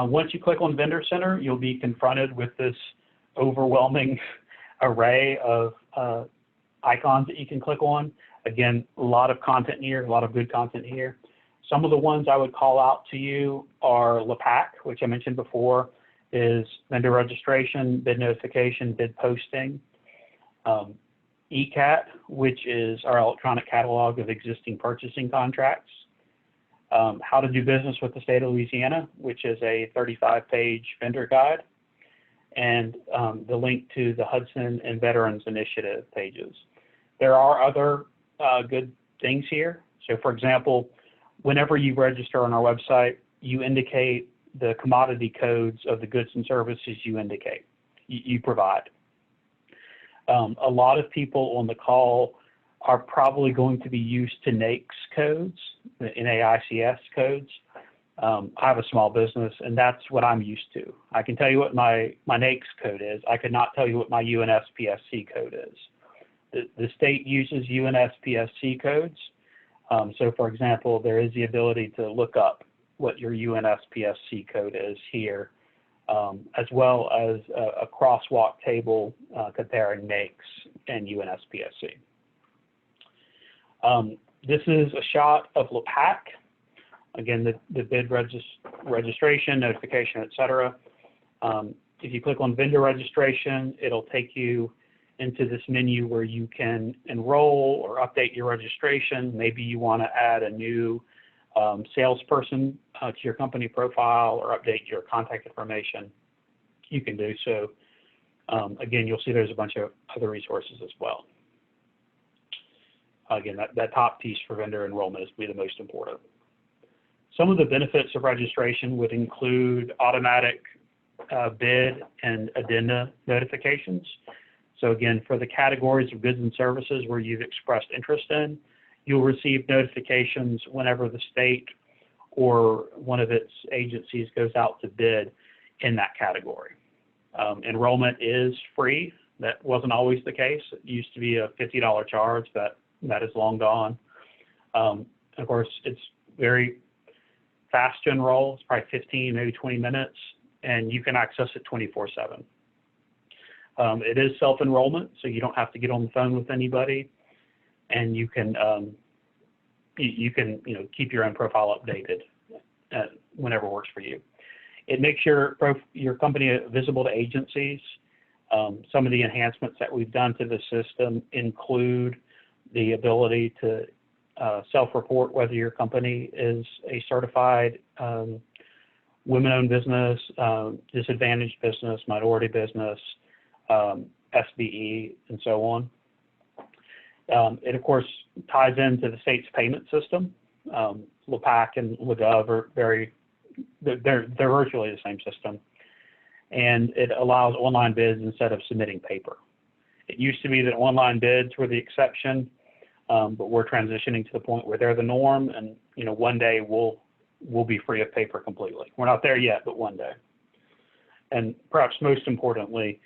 Once you click on Vendor Center, you'll be confronted with this overwhelming array of icons that you can click on. Again, a lot of content here, a lot of good content here. Some of the ones I would call out to you are LPAC, which I mentioned before, is vendor registration, bid notification, bid posting. ECAT, which is our electronic catalog of existing purchasing contracts. How to do business with the state of Louisiana, which is a 35-page vendor guide, and the link to the Hudson and Veterans Initiative pages. There are other good things here. So for example, whenever you register on our website, you indicate the commodity codes of the goods and services you provide. A lot of people on the call are probably going to be used to NAICS codes, the NAICS codes. I have a small business, and that's what I'm used to. I can tell you what my NAICS code is. I could not tell you what my UNSPSC code is. The state uses UNSPSC codes. So for example, there is the ability to look up what your UNSPSC code is here, as well as a crosswalk table comparing NAICS and UNSPSC. This is a shot of LPAC. Again, the bid registration, notification, etc. If you click on vendor registration, it'll take you into this menu where you can enroll or update your registration. Maybe you want to add a new salesperson to your company profile or update your contact information. You can do so. Again, you'll see there's a bunch of other resources as well. Again, that top piece for vendor enrollment is the most important. Some of the benefits of registration would include automatic bid and addenda notifications. So again, for the categories of goods and services where you've expressed interest in, you'll receive notifications whenever the state or one of its agencies goes out to bid in that category. Enrollment is free. That wasn't always the case. It used to be a $50 charge, but that is long gone. Of course, it's very fast to enroll. It's probably 15, maybe 20 minutes, and you can access it 24/7. It is self-enrollment, so you don't have to get on the phone with anybody, and you can keep your own profile updated whenever works for you. It makes your company visible to agencies. Some of the enhancements that we've done to the system include the ability to self-report whether your company is a certified women-owned business, disadvantaged business, minority business, SBE, and so on. It, of course, ties into the state's payment system. LPAC and LGov are very they're virtually the same system, and it allows online bids instead of submitting paper. It used to be that online bids were the exception, but we're transitioning to the point where they're the norm, and one day we'll be free of paper completely. We're not there yet, but one day. And perhaps most importantly,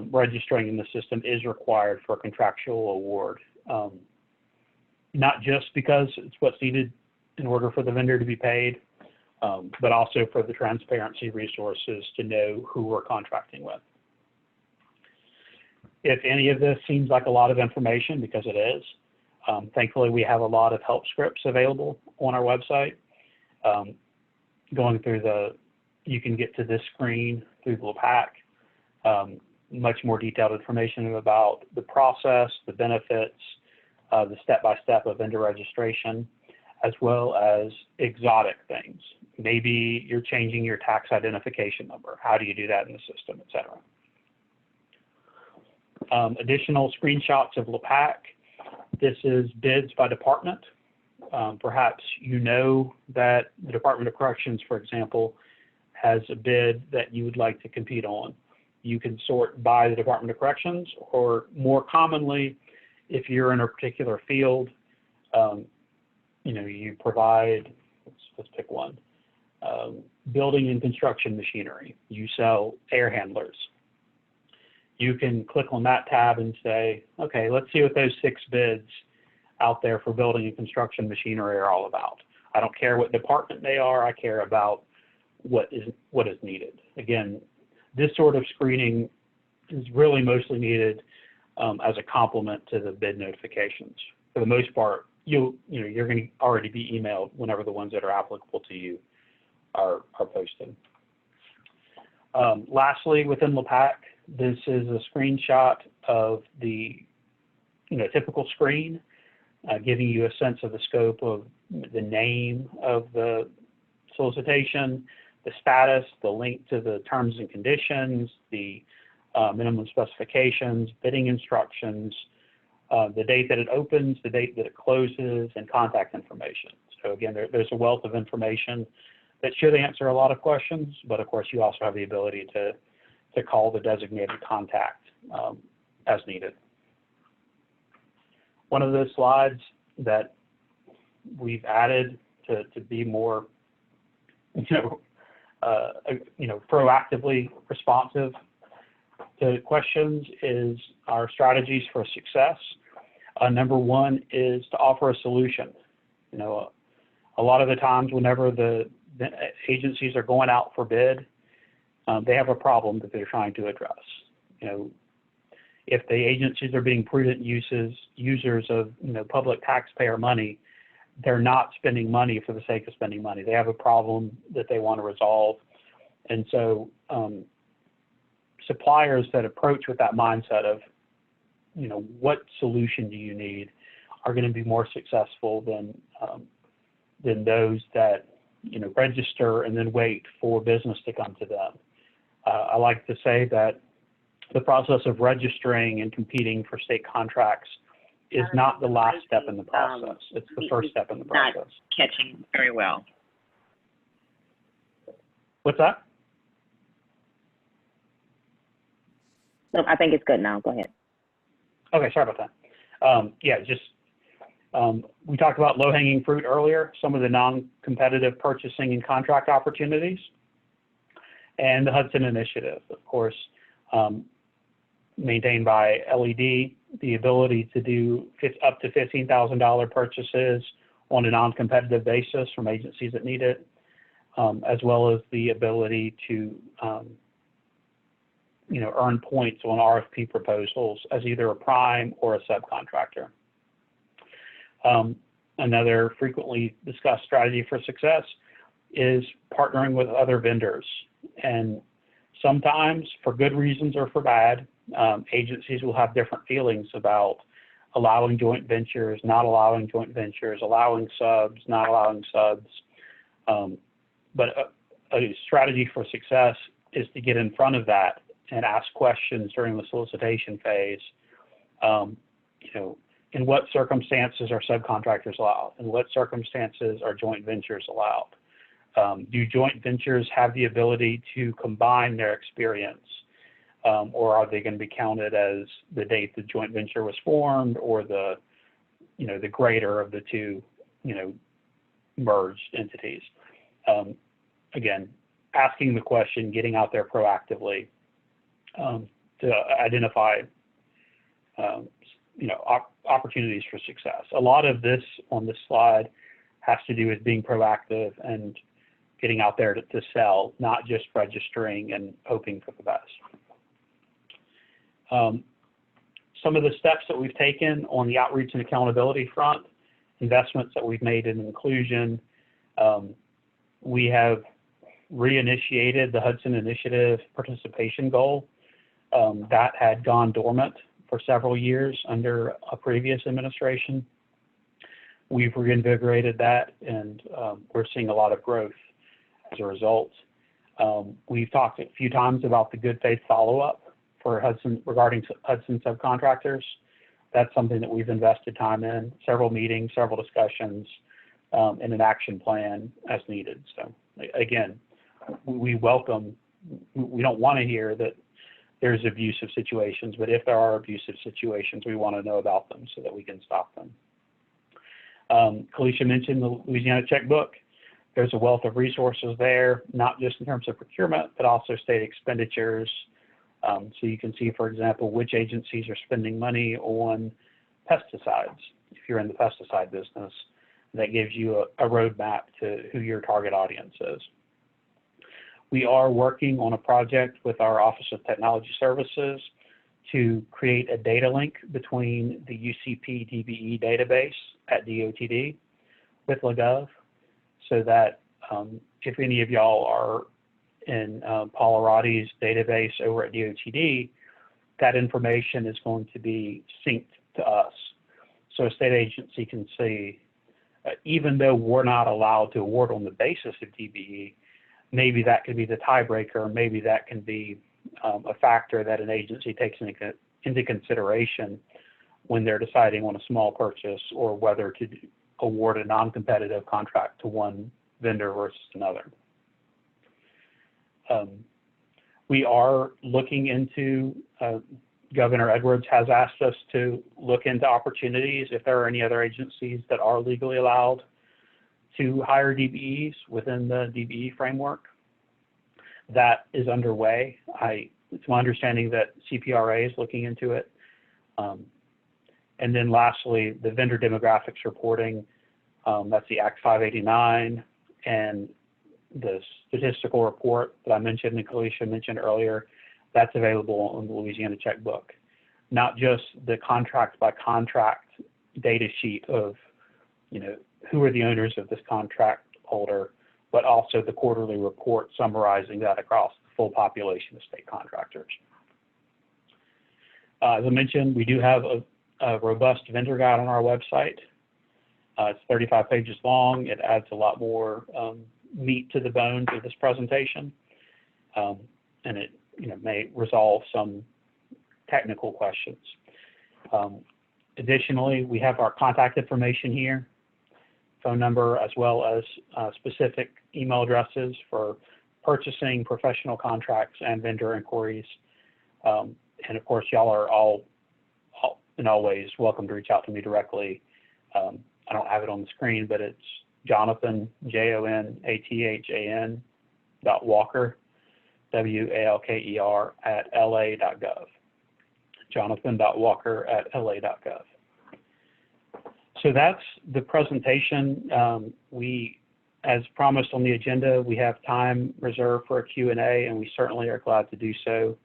registering in the system is required for a contractual award, not just because it's what's needed in order for the vendor to be paid, but also for the transparency resources to know who we're contracting with. If any of this seems like a lot of information, because it is, thankfully we have a lot of help scripts available on our website. Going through you can get to this screen through the pack. Much more detailed information about the process, the benefits, the step-by-step of vendor registration, as well as exotic things. Maybe you're changing your tax identification number. How do you do that in the system, et cetera? Additional screenshots of LPAC. This is bids by department. Perhaps you know that the Department of Corrections, for example, has a bid that you would like to compete on. You can sort by the Department of Corrections, or more commonly, if you're in a particular field, you provide, let's pick one, building and construction machinery. You sell air handlers. You can click on that tab and say, okay, let's see what those 6 bids out there for building and construction machinery are all about. I don't care what department they are. I care about what is needed. Again, this sort of screening is really mostly needed as a complement to the bid notifications. For the most part, you're going to already be emailed whenever the ones that are applicable to you are posted. Lastly, within LPAC, this is a screenshot of the typical screen, giving you a sense of the scope of the name of the solicitation, the status, the link to the terms and conditions, the minimum specifications, bidding instructions, the date that it opens, the date that it closes, and contact information. So again, there's a wealth of information that should answer a lot of questions, but of course you also have the ability to call the designated contact as needed. One of those slides that we've added to be more, proactively responsive to questions is our strategies for success. Number one is to offer a solution. A lot of the times whenever the agencies are going out for bid, they have a problem that they're trying to address. If the agencies are being prudent users of public taxpayer money, they're not spending money for the sake of spending money. They have a problem that they want to resolve. And so suppliers that approach with that mindset of, what solution do you need, are going to be more successful than those that, register and then wait for business to come to them. I like to say that the process of registering and competing for state contracts is not the last step in the process. It's the first step in the process. Not catching very well. What's that? No, I think it's good now. Go ahead. Okay, sorry about that. We talked about low-hanging fruit earlier, some of the non-competitive purchasing and contract opportunities, and the Hudson Initiative, of course, maintained by LED, the ability to do up to $15,000 purchases on a non-competitive basis from agencies that need it, as well as the ability to earn points on RFP proposals as either a prime or a subcontractor. Another frequently discussed strategy for success is partnering with other vendors. And sometimes, for good reasons or for bad, agencies will have different feelings about allowing joint ventures, not allowing joint ventures, allowing subs, not allowing subs. But a strategy for success is to get in front of that and ask questions during the solicitation phase. In what circumstances are subcontractors allowed? In what circumstances are joint ventures allowed? Do joint ventures have the ability to combine their experience, or are they going to be counted as the date the joint venture was formed, or the, the greater of the two, merged entities? Again, asking the question, getting out there proactively to identify, opportunities for success. A lot of this on this slide has to do with being proactive and getting out there to sell, not just registering and hoping for the best. Some of the steps that we've taken on the outreach and accountability front, investments that we've made in inclusion, we have reinitiated the Hudson Initiative participation goal. That had gone dormant for several years under a previous administration. We've reinvigorated that, and we're seeing a lot of growth as a result. We've talked a few times about the good faith follow-up for Hudson regarding Hudson subcontractors. That's something that we've invested time in, several meetings, several discussions, and an action plan as needed. So again, we welcome, we don't want to hear that there's abusive situations, but if there are abusive situations, we want to know about them so that we can stop them. Kalisha mentioned the Louisiana checkbook. There's a wealth of resources there, not just in terms of procurement, but also state expenditures. So you can see, for example, which agencies are spending money on pesticides. If you're in the pesticide business, that gives you a roadmap to who your target audience is. We are working on a project with our Office of Technology Services to create a data link between the UCP DBE database at DOTD with LaGov, so that if any of y'all are in Paul Arati's database over at DOTD, that information is going to be synced to us. So a state agency can see, even though we're not allowed to award on the basis of DBE, maybe that could be the tiebreaker, maybe that can be a factor that an agency takes into consideration when they're deciding on a small purchase or whether to award a non-competitive contract to one vendor versus another. We are looking into, Governor Edwards has asked us to look into opportunities if there are any other agencies that are legally allowed to hire DBEs within the DBE framework. That is underway. It's my understanding that CPRA is looking into it. And then lastly, the vendor demographics reporting, that's the Act 589, and the statistical report that I mentioned and Kalisha mentioned earlier, that's available on the Louisiana checkbook. Not just the contract by contract data sheet of, who are the owners of this contract holder, but also the quarterly report summarizing that across the full population of state contractors. As I mentioned, we do have a robust vendor guide on our website. It's 35 pages long. It adds a lot more meat to the bones of this presentation, and it may resolve some technical questions. Additionally, we have our contact information here, phone number, as well as specific email addresses for purchasing, professional contracts, and vendor inquiries. And of course, y'all are all and always welcome to reach out to me directly. I don't have it on the screen, but it's Jonathan, JONATHAN .Walker, WALKER @LA.gov. Jonathan.Walker @LA.gov. So that's the presentation. As promised on the agenda, we have time reserved for a Q&A, and we certainly are glad to do so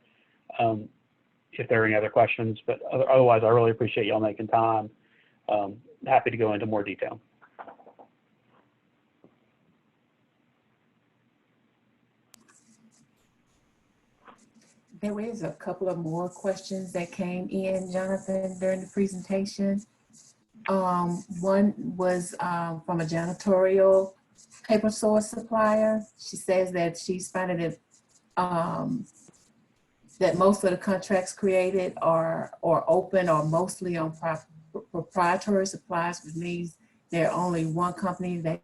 if there are any other questions. But otherwise, I really appreciate y'all making time. Happy to go into more detail. There is a couple of more questions that came in, Jonathan, during the presentation. One was from a janitorial paper source supplier. She says that she's finding it that most of the contracts created are open or mostly on proprietary supplies, which means there are only one company that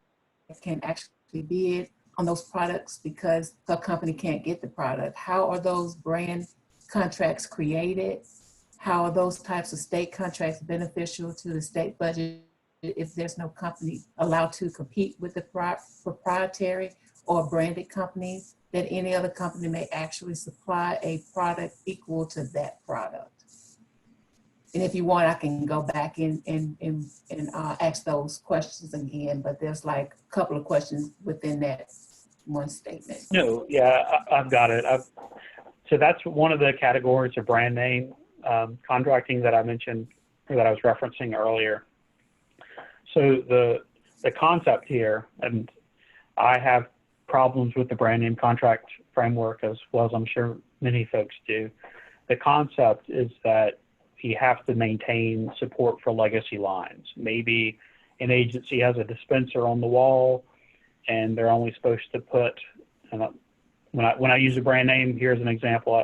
can actually bid on those products because the company can't get the product? How are those brand contracts created? How are those types of state contracts beneficial to the state budget if there's no company allowed to compete with the proprietary or branded companies, that any other company may actually supply a product equal to that product? And if you want, I can go back and ask those questions again, but there's like a couple of questions within that one statement. No, yeah, I've got it. So that's one of the categories of brand name contracting that I mentioned, or that I was referencing earlier. So the concept here, and I have problems with the brand name contract framework as well as I'm sure many folks do. The concept is that you have to maintain support for legacy lines. Maybe an agency has a dispenser on the wall and they're only supposed to put, when I use a brand name, here's an example.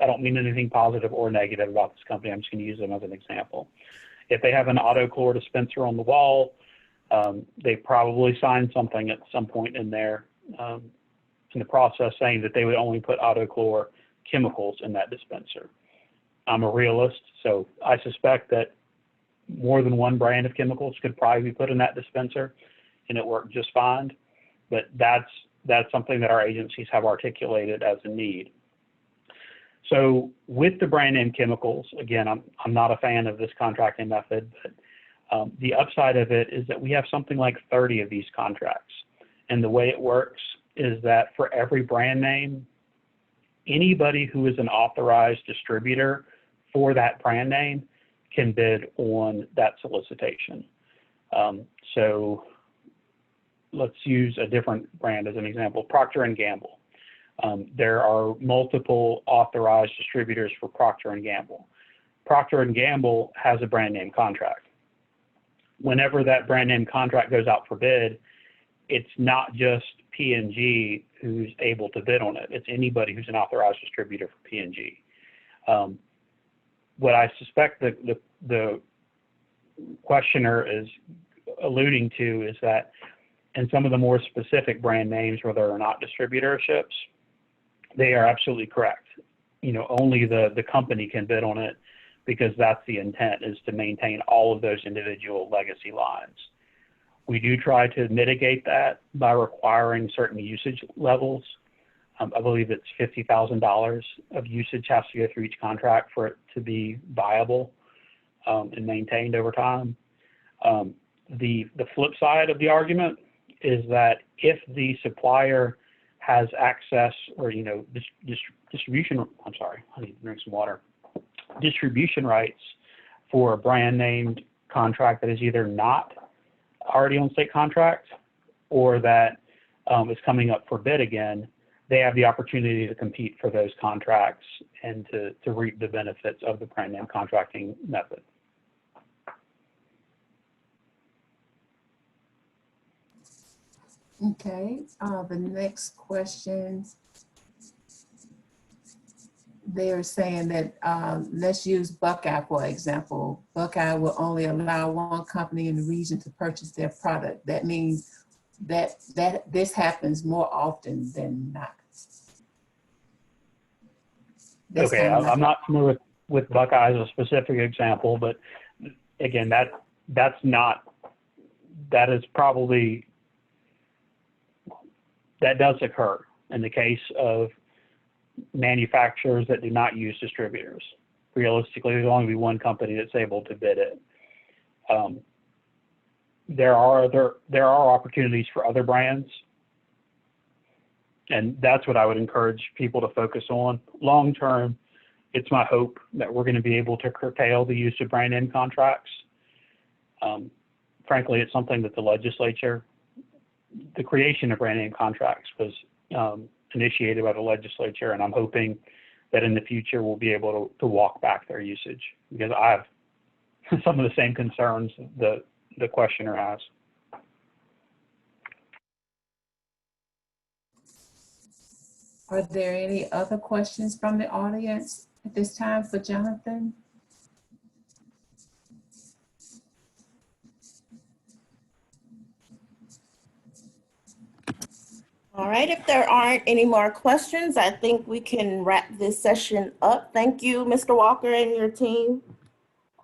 I don't mean anything positive or negative about this company. I'm just going to use them as an example. If they have an autochlor dispenser on the wall, they probably signed something at some point in there in the process saying that they would only put autochlor chemicals in that dispenser. I'm a realist, so I suspect that more than one brand of chemicals could probably be put in that dispenser and it worked just fine. But that's something that our agencies have articulated as a need. So with the brand name chemicals, again, I'm not a fan of this contracting method, but the upside of it is that we have something like 30 of these contracts. And the way it works is that for every brand name, anybody who is an authorized distributor for that brand name can bid on that solicitation. So let's use a different brand as an example, Procter & Gamble. There are multiple authorized distributors for Procter & Gamble. Procter & Gamble has a brand name contract. Whenever that brand name contract goes out for bid, it's not just P&G who's able to bid on it. It's anybody who's an authorized distributor for P&G. What I suspect the questioner is alluding to is that in some of the more specific brand names where there are not distributorships, they are absolutely correct. You know, only the company can bid on it because that's the intent, is to maintain all of those individual legacy lines. We do try to mitigate that by requiring certain usage levels. I believe it's $50,000 of usage has to go through each contract for it to be viable and maintained over time. The flip side of the argument is that if the supplier has access or, you know, distribution, I'm sorry, I need to drink some water, distribution rights for a brand named contract that is either not already on state contract or that is coming up for bid again, they have the opportunity to compete for those contracts and to reap the benefits of the brand name contracting method. Okay, the next question, they're saying that, let's use Buckeye for example. Buckeye will only allow one company in the region to purchase their product. That means that this happens more often than not. Okay, I'm not familiar with Buckeye as a specific example, but again, that does occur in the case of manufacturers that do not use distributors. Realistically, there's only be one company that's able to bid it. There are opportunities for other brands, and that's what I would encourage people to focus on. Long term, it's my hope that we're going to be able to curtail the use of brand name contracts. Frankly, it's something that the legislature, the creation of brand name contracts was initiated by the legislature, and I'm hoping that in the future we'll be able to walk back their usage, because I have some of the same concerns the questioner has. Are there any other questions from the audience at this time for Jonathan? All right, if there aren't any more questions, I think we can wrap this session up. Thank you, Mr. Walker and your team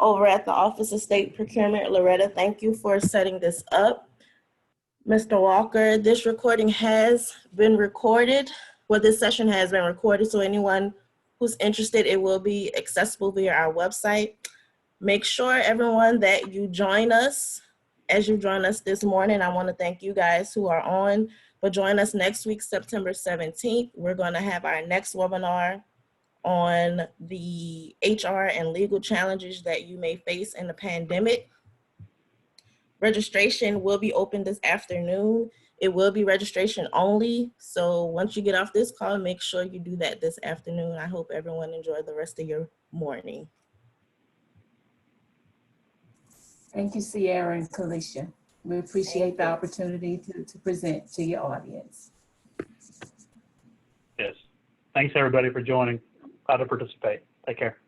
over at the Office of State Procurement. Loretta, thank you for setting this up. Mr. Walker, this recording has been recorded. Well, this session has been recorded, so anyone who's interested, it will be accessible via our website. Make sure, everyone, that you join us as you join us this morning. I want to thank you guys who are on, but join us next week, September 17th. We're going to have our next webinar on the HR and legal challenges that you may face in the pandemic. Registration will be open this afternoon. It will be registration only. So once you get off this call, make sure you do that this afternoon. I hope everyone enjoyed the rest of your morning. Thank you, Sierra and Kalisha. We appreciate the opportunity to present to your audience. Yes. Thanks everybody for joining. Glad to participate. Take care.